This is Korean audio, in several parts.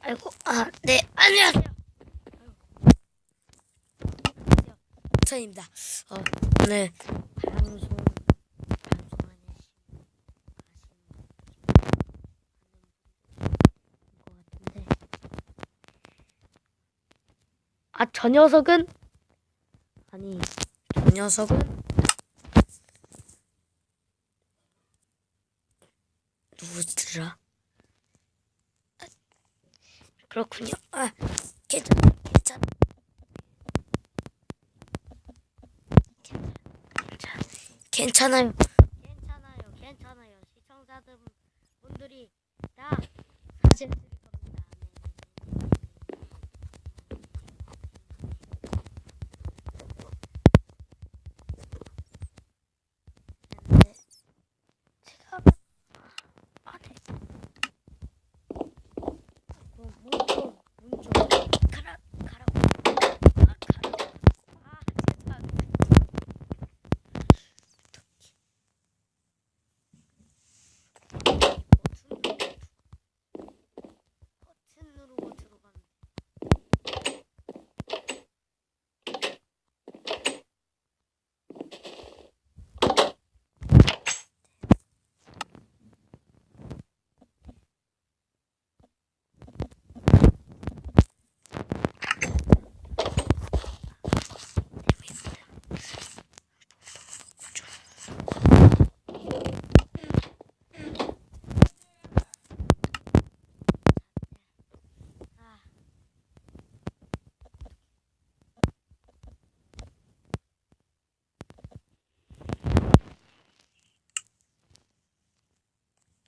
아이고, 네, 안녕하세요. 천입니다. 오늘 방송하는 것 같은데, 저 녀석은 아니, 저 녀석은 누구더라? 그렇군요. 괜찮아요. 괜찮아요. 시청자들 분들이 다 사실 드릴 겁니다. 네. 제가 네. 문좀 가라고. 버튼 누르고 들어가면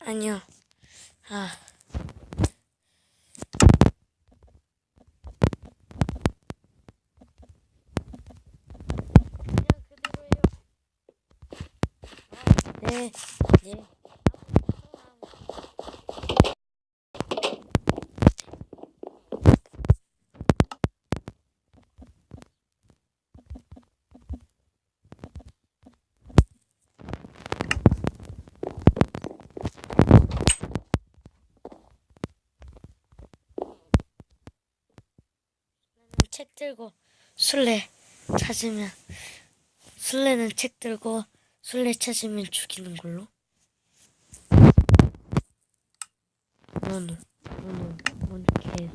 아니요. 그냥 그대로예요. 네. 네. 책 들고 술래 찾으면 술래는 책 들고 술래 찾으면 죽이는 걸로. 뭔 개소리야.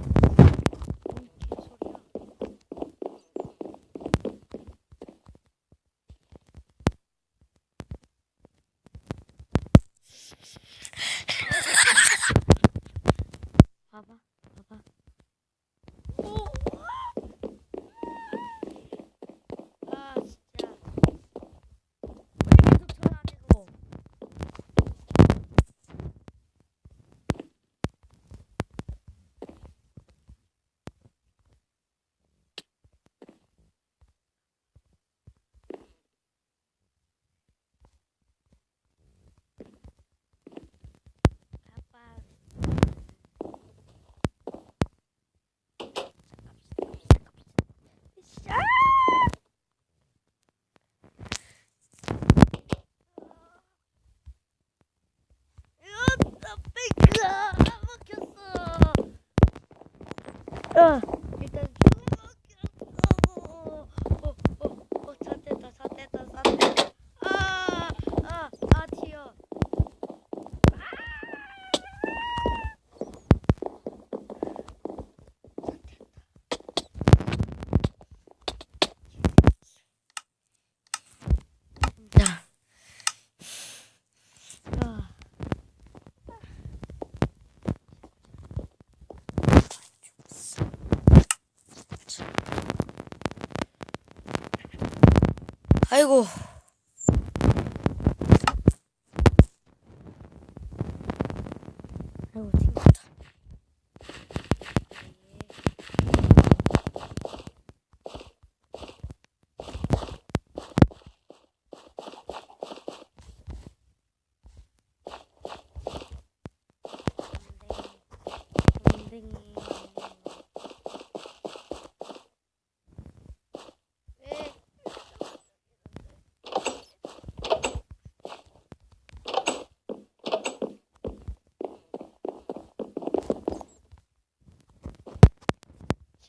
봐봐. 오! 진짜. 왜 계속 전화 안 해고? 아빠. 아! 나 뺑가 막혔어. 일단 잣됐다. 튀어. 자, 아이고. 아이고, 튕겼다. 댕댕이. 왜?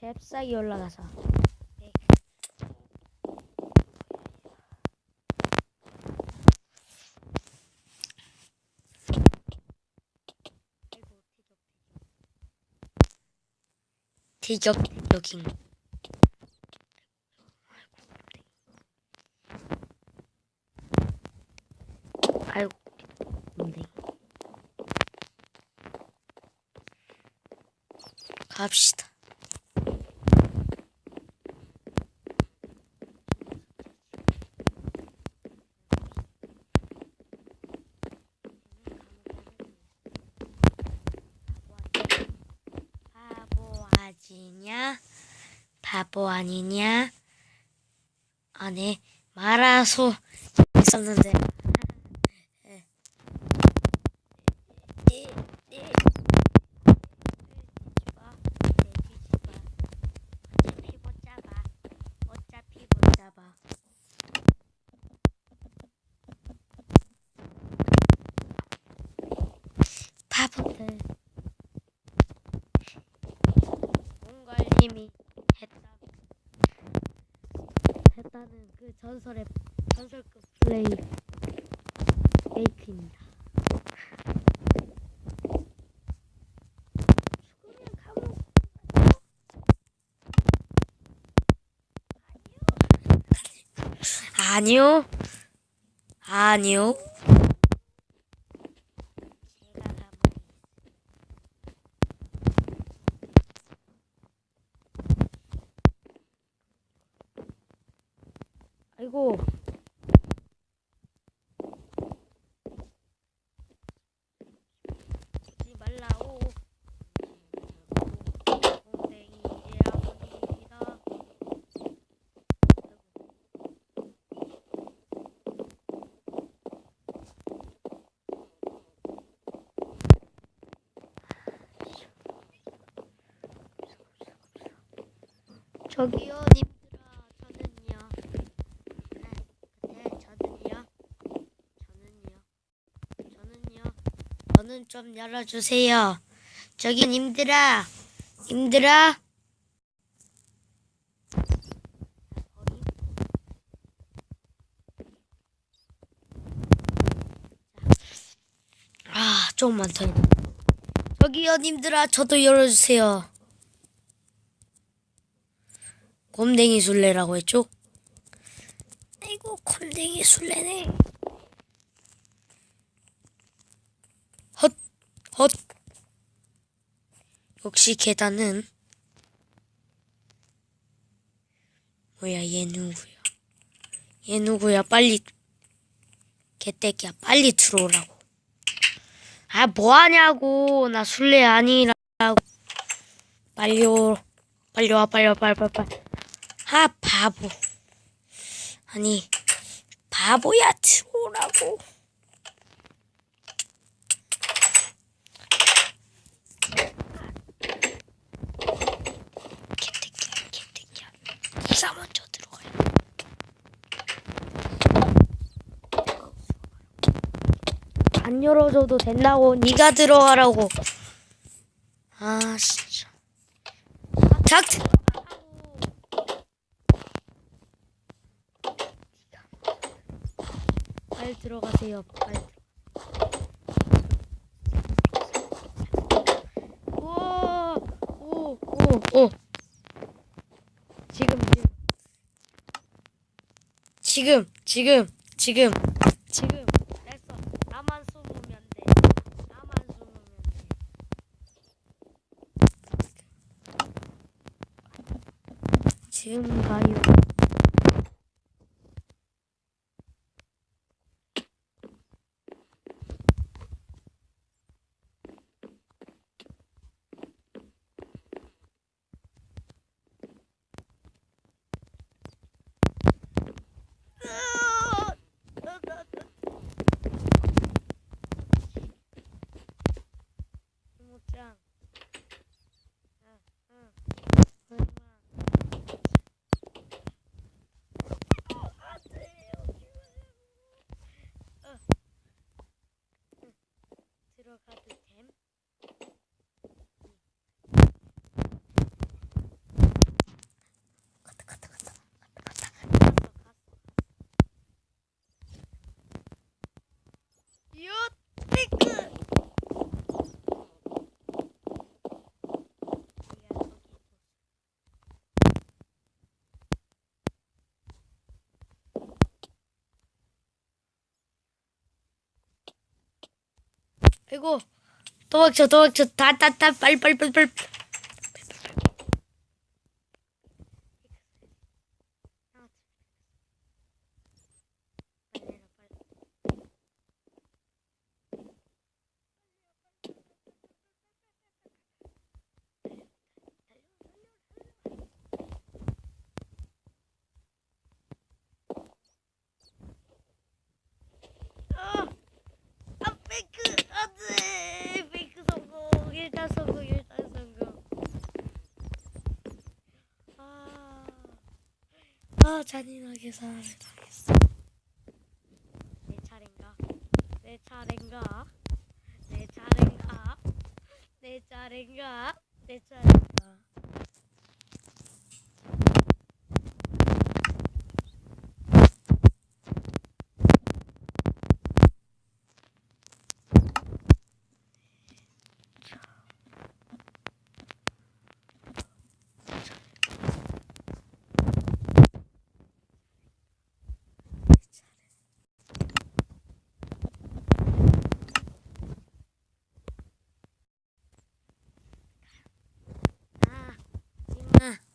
잽싸게 올라가서. 네. 티격태격인. 아이고, 네. 갑시다. 바보 아니냐? 바보 아니냐? 안에 말아서 있었는데. 어차피 못 잡아. 바보들. 몽골님이 했다는 그 전설급 플레이 페이크입니다. 죽으면 감옥. 아니요. 아니요. 제가 감옥이. 아이고. 죽지 말라오. 곰댕이 아버지입니다. 저기요, 님들아, 저는요. 저는 좀 열어주세요. 저기 님들아. 아, 조금만 더. 저기요, 님들아, 저도 열어주세요. 곰댕이 술래라고 했죠? 아이고, 곰댕이 술래네. 헛. 역시 계단은 뭐야, 얘 누구야? 빨리 개떼기야, 빨리 들어오라고. 아, 뭐하냐고. 나 술래 아니라고. 빨리 와. 아, 바보. 아니, 바보야, 들어오라고. 개새끼야. 이사 먼저 들어가요. 안 열어줘도 된다고. 네가 들어가라고. 아, 진짜. 작 들어가라고. 빨리 들어가세요. 빨리. 오. 지금. 됐어. 나만 숨으면 돼. 지금 가요. 이모짱. 아이고 도망쳐 다다다 빨리 페이크 안돼 페이크 성공 일단 성공 잔인하게 살아야겠어 내 차례인가 내 차례인가 내 차례인가 내 차례인가 내 차례인가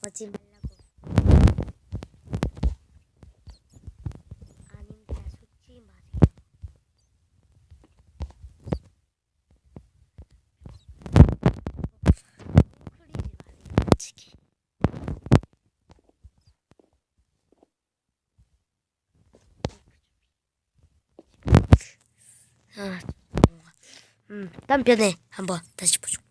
오지 말라고. 아닙니다. 속지 마세요. 웅크리지 마세요. 치기. 다음 편에 한번 다시 보죠.